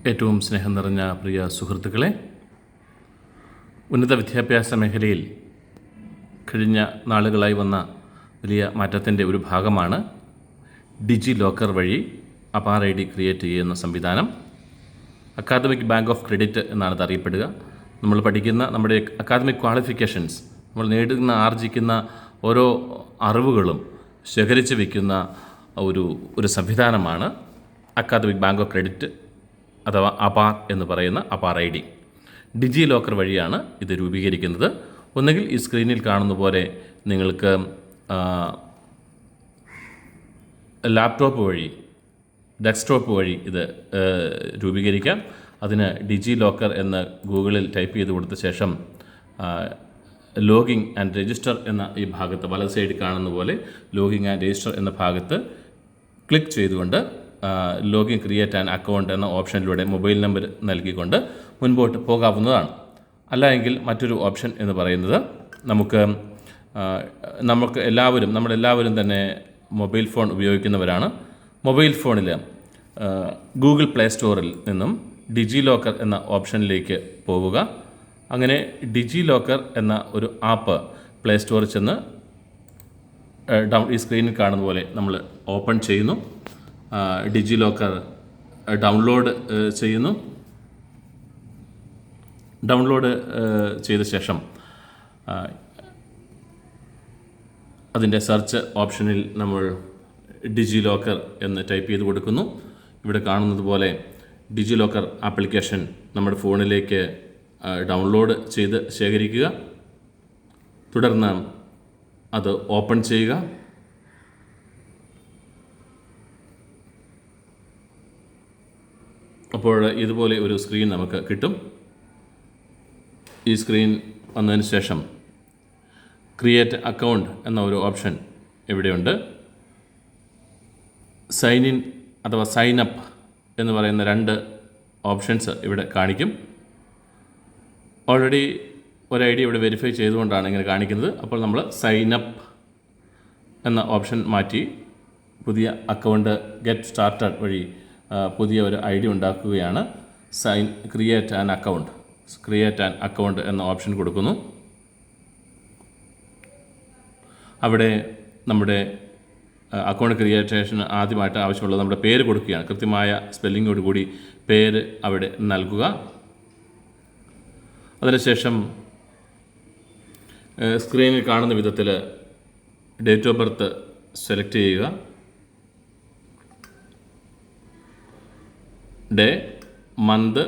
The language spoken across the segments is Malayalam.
ഏറ്റവും സ്നേഹം നിറഞ്ഞ പ്രിയ സുഹൃത്തുക്കളെ, ഉന്നത വിദ്യാഭ്യാസ മേഖലയിൽ കഴിഞ്ഞ നാളുകളായി വന്ന വലിയ മാറ്റത്തിൻ്റെ ഒരു ഭാഗമാണ് ഡിജി ലോക്കർ വഴി അപാർ ഐ ഡി ക്രിയേറ്റ് ചെയ്യുന്ന സംവിധാനം. അക്കാദമിക് ബാങ്ക് ഓഫ് ക്രെഡിറ്റ് എന്നാണ് ഇത് അറിയപ്പെടുക. നമ്മൾ പഠിക്കുന്ന നമ്മുടെ അക്കാദമിക് ക്വാളിഫിക്കേഷൻസ്, നമ്മൾ നേടുന്ന ആർജിക്കുന്ന ഓരോ അറിവുകളും ശേഖരിച്ച് വയ്ക്കുന്ന ഒരു സംവിധാനമാണ് അക്കാദമിക് ബാങ്ക് ഓഫ് ക്രെഡിറ്റ് അഥവാ അപാർ എന്ന് പറയുന്ന APAR I D. DigiLocker വഴിയാണ് ഇത് രൂപീകരിക്കുന്നത്. ഒന്നുകിൽ ഈ സ്ക്രീനിൽ കാണുന്ന പോലെ നിങ്ങൾക്ക് ലാപ്ടോപ്പ് വഴി, ഡെസ്ക്ടോപ്പ് വഴി ഇത് രൂപീകരിക്കാം. അതിന് ഡിജി ലോക്കർ എന്ന് ഗൂഗിളിൽ ടൈപ്പ് ചെയ്ത് കൊടുത്ത ശേഷം ലോഗിൻ ആൻഡ് രജിസ്റ്റർ എന്ന ഈ ഭാഗത്ത് വലത് സൈഡിൽ കാണുന്ന പോലെ ലോഗിൻ ആൻഡ് രജിസ്റ്റർ എന്ന ഭാഗത്ത് ക്ലിക്ക് ചെയ്തുകൊണ്ട് ലോഗിൻ ക്രിയേറ്റ് ആൻ അക്കൗണ്ട് എന്ന ഓപ്ഷനിലൂടെ മൊബൈൽ നമ്പർ നൽകിക്കൊണ്ട് മുൻപോട്ട് പോകാവുന്നതാണ്. അല്ല എങ്കിൽ മറ്റൊരു ഓപ്ഷൻ എന്ന് പറയുന്നത് നമ്മളെല്ലാവരും തന്നെ മൊബൈൽ ഫോൺ ഉപയോഗിക്കുന്നവരാണ്. മൊബൈൽ ഫോണിൽ ഗൂഗിൾ പ്ലേ സ്റ്റോറിൽ നിന്നും ഡിജി ലോക്കർ എന്ന ഓപ്ഷനിലേക്ക് പോവുക. അങ്ങനെ ഡിജി ലോക്കർ എന്ന ഒരു ആപ്പ് പ്ലേ സ്റ്റോറിൽ ചെന്ന് ഈ സ്ക്രീനിൽ കാണുന്ന പോലെ നമ്മൾ ഓപ്പൺ ചെയ്യുന്നു. ഡിജി ലോക്കർ ഡൗൺലോഡ് ചെയ്യുന്നു. ഡൗൺലോഡ് ചെയ്ത ശേഷം അതിൻ്റെ സെർച്ച് ഓപ്ഷനിൽ നമ്മൾ ഡിജി ലോക്കർ എന്ന് ടൈപ്പ് ചെയ്ത് കൊടുക്കുന്നു. ഇവിടെ കാണുന്നത് പോലെ ഡിജി ലോക്കർ ആപ്ലിക്കേഷൻ നമ്മുടെ ഫോണിലേക്ക് ഡൗൺലോഡ് ചെയ്ത് ശേഖരിക്കുക. തുടർന്ന് അത് ഓപ്പൺ ചെയ്യുക. അപ്പോൾ ഇതുപോലെ ഒരു സ്ക്രീൻ നമുക്ക് കിട്ടും. ഈ സ്ക്രീൻ വന്നതിന് ശേഷം ക്രിയേറ്റ് അക്കൗണ്ട് എന്ന ഒരു ഓപ്ഷൻ ഇവിടെയുണ്ട്. സൈൻ ഇൻ അഥവാ സൈൻ അപ്പ് എന്ന് പറയുന്ന രണ്ട് ഓപ്ഷൻസ് ഇവിടെ കാണിക്കും. ഓൾറെഡി ഒരു ഐ ഡി ഇവിടെ വെരിഫൈ ചെയ്തുകൊണ്ടാണ് ഇങ്ങനെ കാണിക്കുന്നത്. അപ്പോൾ നമ്മൾ സൈൻ അപ്പ് എന്ന ഓപ്ഷൻ മാറ്റി പുതിയ അക്കൗണ്ട് ഗെറ്റ് സ്റ്റാർട്ടഡ് വഴി പുതിയ ഒരു ഐ ഡി ഉണ്ടാക്കുകയാണ്. ക്രിയേറ്റ് ആൻ അക്കൗണ്ട് എന്ന ഓപ്ഷൻ കൊടുക്കുന്നു. അവിടെ നമ്മുടെ അക്കൗണ്ട് ക്രിയേറ്റേഷന് ആദ്യമായിട്ട് ആവശ്യമുള്ളത് നമ്മുടെ പേര് കൊടുക്കുകയാണ്. കൃത്യമായ സ്പെല്ലിങ്ങോട് കൂടി പേര് അവിടെ നൽകുക. അതിനുശേഷം സ്ക്രീനിൽ കാണുന്ന വിധത്തിൽ ഡേറ്റ് ഓഫ് ബർത്ത് സെലക്ട് ചെയ്യുക. ഡേ, മന്ത്,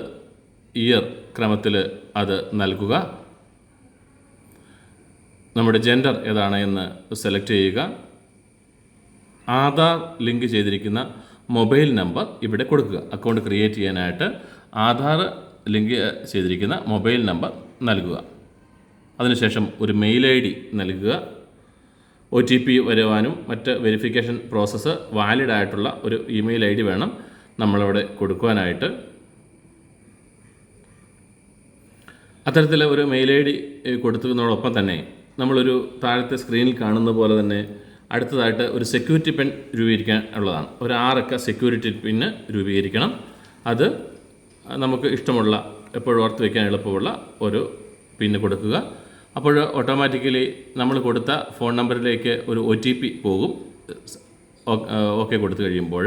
ഇയർ ക്രമത്തിൽ അത് നൽകുക. നമ്മുടെ ജെൻഡർ ഏതാണ് എന്ന് സെലക്ട് ചെയ്യുക. ആധാർ ലിങ്ക് ചെയ്തിരിക്കുന്ന മൊബൈൽ നമ്പർ ഇവിടെ കൊടുക്കുക. അക്കൗണ്ട് ക്രിയേറ്റ് ചെയ്യാനായിട്ട് ആധാർ ലിങ്ക് ചെയ്തിരിക്കുന്ന മൊബൈൽ നമ്പർ നൽകുക. അതിനുശേഷം ഒരു മെയിൽ ഐ ഡി നൽകുക. OTP വരുവാനും മറ്റ് വെരിഫിക്കേഷൻ പ്രോസസ്സ് വാലിഡ് ആയിട്ടുള്ള ഒരു ഇമെയിൽ ഐ ഡി വേണം നമ്മളവിടെ കൊടുക്കുവാനായിട്ട്. അത്തരത്തിൽ ഒരു മെയിൽ ഐ ഡി കൊടുത്തതിനോടൊപ്പം തന്നെ നമ്മളൊരു താഴത്തെ സ്ക്രീനിൽ കാണുന്ന പോലെ തന്നെ അടുത്തതായിട്ട് ഒരു സെക്യൂരിറ്റി പിൻ രൂപീകരിക്കാൻ ഉള്ളതാണ്. ഒരു 6 അക്ക സെക്യൂരിറ്റി പിന്ന് രൂപീകരിക്കണം. അത് നമുക്ക് ഇഷ്ടമുള്ള, എപ്പോഴും ഓർത്ത് വയ്ക്കാൻ എളുപ്പമുള്ള ഒരു പിന്ന് കൊടുക്കുക. അപ്പോൾ ഓട്ടോമാറ്റിക്കലി നമ്മൾ കൊടുത്ത ഫോൺ നമ്പറിലേക്ക് ഒരു OTP പോകും. ഓക്കെ കൊടുത്തു കഴിയുമ്പോൾ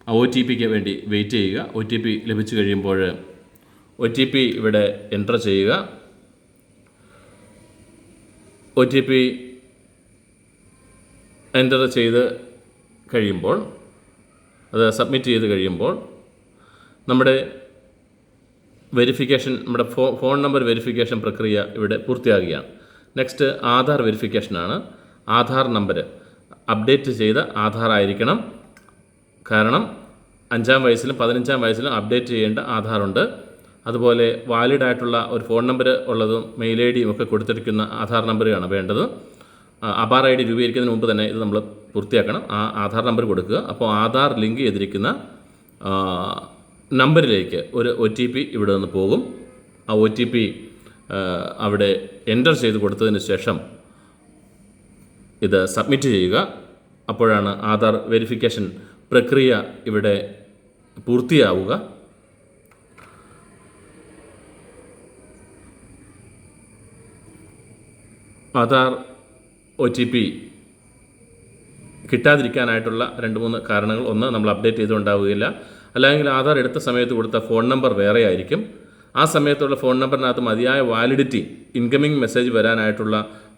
ആ OTPക്ക് വേണ്ടി വെയിറ്റ് ചെയ്യുക. OTP ലഭിച്ചു കഴിയുമ്പോൾ OTP ഇവിടെ എൻ്റർ ചെയ്യുക. OTP എൻ്റർ ചെയ്ത് കഴിയുമ്പോൾ, അത് സബ്മിറ്റ് ചെയ്ത് കഴിയുമ്പോൾ നമ്മുടെ ഫോൺ നമ്പർ വെരിഫിക്കേഷൻ പ്രക്രിയ ഇവിടെ പൂർത്തിയാകുകയാണ്. നെക്സ്റ്റ് ആധാർ വെരിഫിക്കേഷനാണ്. ആധാർ നമ്പർ അപ്ഡേറ്റ് ചെയ്ത ആധാർ ആയിരിക്കണം. കാരണം 5-ാം വയസ്സിലും 15-ാം വയസ്സിലും അപ്ഡേറ്റ് ചെയ്യേണ്ട ആധാറുണ്ട്. അതുപോലെ വാലിഡായിട്ടുള്ള ഒരു ഫോൺ നമ്പർ ഉള്ളതും മെയിൽ ഐ ഡിയും ഒക്കെ കൊടുത്തിരിക്കുന്ന ആധാർ നമ്പറാണ് വേണ്ടത്. അപാർ ഐ ഡി രൂപീകരിക്കുന്നതിന് മുമ്പ് തന്നെ ഇത് നമ്മൾ പൂർത്തിയാക്കണം. ആ ആധാർ നമ്പർ കൊടുക്കുക. അപ്പോൾ ആധാർ ലിങ്ക് ചെയ്തിരിക്കുന്ന നമ്പറിലേക്ക് ഒരു OTP ഇവിടെ നിന്ന് പോകും. ആ OTP അവിടെ എൻ്റർ ചെയ്ത് കൊടുത്തതിന് ശേഷം ഇത് സബ്മിറ്റ് ചെയ്യുക. അപ്പോഴാണ് ആധാർ വെരിഫിക്കേഷൻ പ്രക്രിയ ഇവിടെ പൂർത്തിയാവുക. ആധാർ OTP കിട്ടാതിരിക്കാനായിട്ടുള്ള 2-3 കാരണങ്ങൾ. ഒന്ന്, നമ്മൾ അപ്ഡേറ്റ് ചെയ്തുകൊണ്ടാവുകയില്ല. അല്ലെങ്കിൽ ആധാർ എടുത്ത സമയത്ത് കൊടുത്ത ഫോൺ നമ്പർ വേറെ ആയിരിക്കും. ആ സമയത്തുള്ള ഫോൺ നമ്പറിനകത്ത് മതിയായ വാലിഡിറ്റി, ഇൻകമിംഗ് മെസ്സേജ് വരാനായിട്ടുള്ള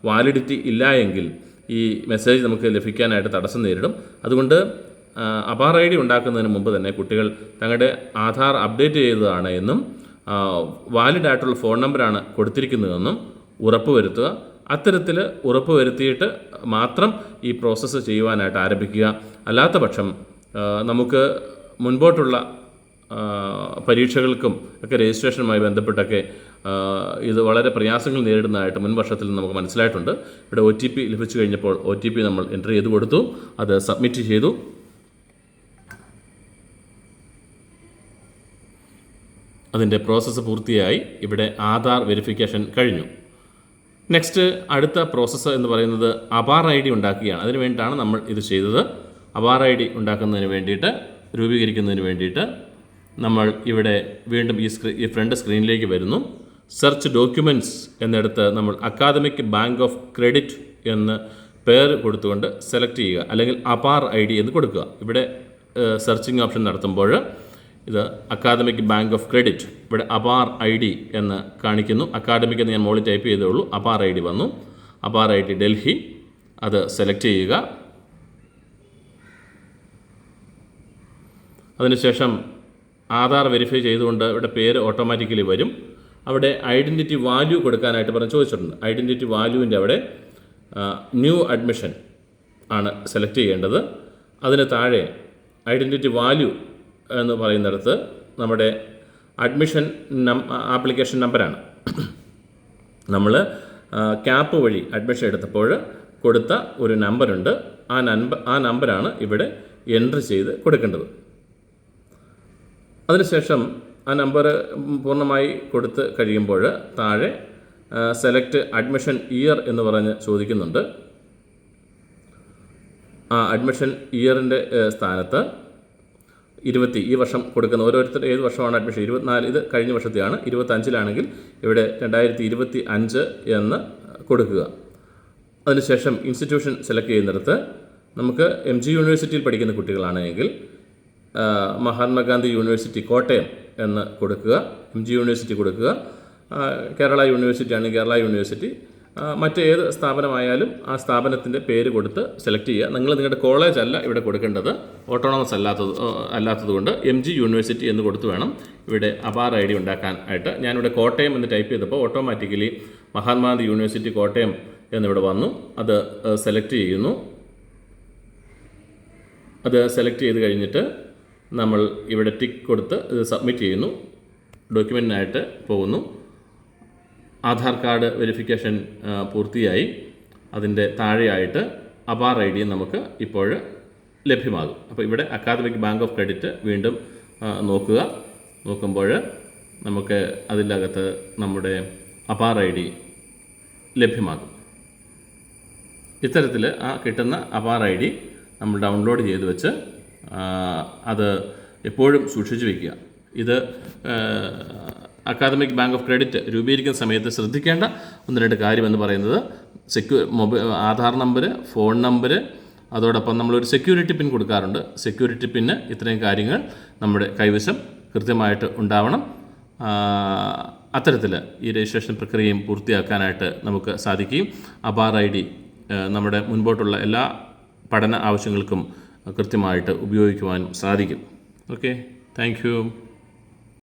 വാലിഡിറ്റി ഇല്ല എങ്കിൽ ഈ മെസ്സേജ് നമുക്ക് ലഭിക്കാനായിട്ട് തടസ്സം നേരിടും. അതുകൊണ്ട് അപാർ ID ഉണ്ടാക്കുന്നതിന് മുമ്പ് തന്നെ കുട്ടികൾ തങ്ങളുടെ ആധാർ അപ്ഡേറ്റ് ചെയ്തതാണ് എന്നും വാലിഡായിട്ടുള്ള ഫോൺ നമ്പറാണ് കൊടുത്തിരിക്കുന്നതെന്നും ഉറപ്പുവരുത്തുക. അത്തരത്തിൽ ഉറപ്പുവരുത്തിയിട്ട് മാത്രം ഈ പ്രോസസ്സ് ചെയ്യുവാനായിട്ട് ആരംഭിക്കുക. അല്ലാത്ത പക്ഷം നമുക്ക് മുൻപോട്ടുള്ള പരീക്ഷകൾക്കും ഒക്കെ രജിസ്ട്രേഷനുമായി ബന്ധപ്പെട്ടൊക്കെ ഇത് വളരെ പ്രയാസങ്ങൾ നേരിടുന്നതായിട്ട് മുൻ വർഷത്തിൽ നമുക്ക് മനസ്സിലായിട്ടുണ്ട്. ഇവിടെ OTP ലഭിച്ചു കഴിഞ്ഞപ്പോൾ OTP നമ്മൾ എൻ്റർ ചെയ്ത് കൊടുത്തു, അത് സബ്മിറ്റ് ചെയ്തു. അതിൻ്റെ പ്രോസസ്സ് പൂർത്തിയായി. ഇവിടെ ആധാർ വെരിഫിക്കേഷൻ കഴിഞ്ഞു. നെക്സ്റ്റ് അടുത്ത പ്രോസസ്സ് എന്ന് പറയുന്നത് അപാർ ID ഉണ്ടാക്കുകയാണ്. അതിന് വേണ്ടിയിട്ടാണ് നമ്മൾ ഇത് ചെയ്തത്. അപാർ ID ഉണ്ടാക്കുന്നതിന് വേണ്ടിയിട്ട്, രൂപീകരിക്കുന്നതിന് വേണ്ടിയിട്ട് നമ്മൾ ഇവിടെ വീണ്ടും ഈ ഫ്രണ്ട് സ്ക്രീനിലേക്ക് വരുന്നു. സെർച്ച് ഡോക്യുമെൻറ്റ്സ് എന്നിടത്ത് നമ്മൾ അക്കാദമിക് ബാങ്ക് ഓഫ് ക്രെഡിറ്റ് എന്ന് പേര് കൊടുത്തുകൊണ്ട് സെലക്ട് ചെയ്യുക, അല്ലെങ്കിൽ അപാർ ID എന്ന് കൊടുക്കുക. ഇവിടെ സെർച്ചിങ് ഓപ്ഷൻ നടത്തുമ്പോൾ ഇത് അക്കാദമിക് ബാങ്ക് ഓഫ് ക്രെഡിറ്റ്, ഇവിടെ അപാർ ID എന്ന് കാണിക്കുന്നു. അക്കാദമിക് എന്ന് ഞാൻ മുകളിൽ ടൈപ്പ് ചെയ്തേ ഉള്ളൂ. അപാർ ID വന്നു. അപാർ ID ഡൽഹി, അത് സെലക്ട് ചെയ്യുക. അതിനുശേഷം ആധാർ വെരിഫൈ ചെയ്തുകൊണ്ട് ഇവിടെ പേര് ഓട്ടോമാറ്റിക്കലി വരും. അവിടെ ഐഡൻറ്റിറ്റി വാല്യൂ കൊടുക്കാനായിട്ട് ചോദിച്ചിട്ടുണ്ട്. ഐഡൻറ്റിറ്റി വാല്യൂവിൻ്റെ അവിടെ ന്യൂ അഡ്മിഷൻ ആണ് സെലക്ട് ചെയ്യേണ്ടത്. അതിന് താഴെ ഐഡൻറ്റിറ്റി വാല്യൂ എന്ന് പറയുന്നിടത്ത് നമ്മുടെ അഡ്മിഷൻ ആപ്ലിക്കേഷൻ നമ്പറാണ്. നമ്മൾ ക്യാപ്പ് വഴി അഡ്മിഷൻ എടുത്തപ്പോൾ കൊടുത്ത ഒരു നമ്പറുണ്ട്. ആ നമ്പറാണ് ഇവിടെ എൻട്രി ചെയ്ത് കൊടുക്കേണ്ടത്. അതിനുശേഷം ആ നമ്പർ പൂർണ്ണമായി കൊടുത്ത് കഴിയുമ്പോൾ താഴെ സെലക്ട് അഡ്മിഷൻ ഇയർ എന്ന് പറഞ്ഞ് ചോദിക്കുന്നുണ്ട്. ആ അഡ്മിഷൻ ഇയറിൻ്റെ സ്ഥാനത്ത് 20, ഈ വർഷം കൊടുക്കുന്ന ഓരോരുത്തർ ഏത് വർഷമാണ് അഡ്മിഷൻ, 24 ഇത് കഴിഞ്ഞ വർഷത്തെയാണ്. 25-ലാണെങ്കിൽ ഇവിടെ 2025 എന്ന് കൊടുക്കുക. അതിനുശേഷം ഇൻസ്റ്റിറ്റ്യൂഷൻ സെലക്ട് ചെയ്യുന്നിടത്ത് നമുക്ക് MG യൂണിവേഴ്സിറ്റിയിൽ പഠിക്കുന്ന കുട്ടികളാണെങ്കിൽ മഹാത്മാഗാന്ധി യൂണിവേഴ്സിറ്റി കോട്ടയം എന്ന് കൊടുക്കുക, MG യൂണിവേഴ്സിറ്റി കൊടുക്കുക. കേരള യൂണിവേഴ്സിറ്റി ആണെങ്കിൽ കേരള യൂണിവേഴ്സിറ്റി, മറ്റേത് സ്ഥാപനമായാലും ആ സ്ഥാപനത്തിൻ്റെ പേര് കൊടുത്ത് സെലക്ട് ചെയ്യുക. നിങ്ങളുടെ കോളേജ് അല്ല ഇവിടെ കൊടുക്കേണ്ടത്, ഓട്ടോണമസ് അല്ലാത്തതുകൊണ്ട് MG യൂണിവേഴ്സിറ്റി എന്ന് കൊടുത്ത് വേണം ഇവിടെ അപാർ ID ഉണ്ടാക്കാൻ ആയിട്ട്. ഞാനിവിടെ കോട്ടയം എന്ന് ടൈപ്പ് ചെയ്തപ്പോൾ ഓട്ടോമാറ്റിക്കലി മഹാത്മാഗാന്ധി യൂണിവേഴ്സിറ്റി കോട്ടയം എന്നിവിടെ വന്നു. അത് സെലക്ട് ചെയ്യുന്നു. അത് സെലക്ട് ചെയ്ത് കഴിഞ്ഞിട്ട് നമ്മൾ ഇവിടെ ടിക്ക് കൊടുത്ത് ഇത് സബ്മിറ്റ് ചെയ്യുന്നു. ഡോക്യുമെൻറ്റിനായിട്ട് പോകുന്നു. ആധാർ കാർഡ് വെരിഫിക്കേഷൻ പൂർത്തിയായി. അതിൻ്റെ താഴെയായിട്ട് അപാർ ID നമുക്ക് ഇപ്പോൾ ലഭ്യമാകും. അപ്പോൾ ഇവിടെ അക്കാദമിക് ബാങ്ക് ഓഫ് ക്രെഡിറ്റ് വീണ്ടും നോക്കുമ്പോൾ നമുക്ക് അതിനകത്ത് നമ്മുടെ അപാർ ID ലഭ്യമാകും. ഇത്തരത്തിൽ ആ കിട്ടുന്ന അപാർ ID നമ്മൾ ഡൗൺലോഡ് ചെയ്ത് വെച്ച് അത് എപ്പോഴും സൂക്ഷിച്ചു വയ്ക്കുക. ഇത് അക്കാദമിക് ബാങ്ക് ഓഫ് ക്രെഡിറ്റ് രൂപീകരിക്കുന്ന സമയത്ത് ശ്രദ്ധിക്കേണ്ട 1-2 കാര്യമെന്ന് പറയുന്നത് ആധാർ നമ്പർ, ഫോൺ നമ്പർ, അതോടൊപ്പം നമ്മളൊരു സെക്യൂരിറ്റി പിൻ കൊടുക്കാറുണ്ട്. സെക്യൂരിറ്റി പിന്ന് ഇത്രയും കാര്യങ്ങൾ നമ്മുടെ കൈവശം കൃത്യമായിട്ട് ഉണ്ടാവണം. അത്തരത്തിൽ ഈ രജിസ്ട്രേഷൻ പ്രക്രിയയും പൂർത്തിയാക്കാനായിട്ട് നമുക്ക് സാധിക്കും. അപാർ ID നമ്മുടെ മുൻപോട്ടുള്ള എല്ലാ പഠന ആവശ്യങ്ങൾക്കും കൃത്യമായിട്ട് ഉപയോഗിക്കുവാനും സാധിക്കും. Okay, thank you.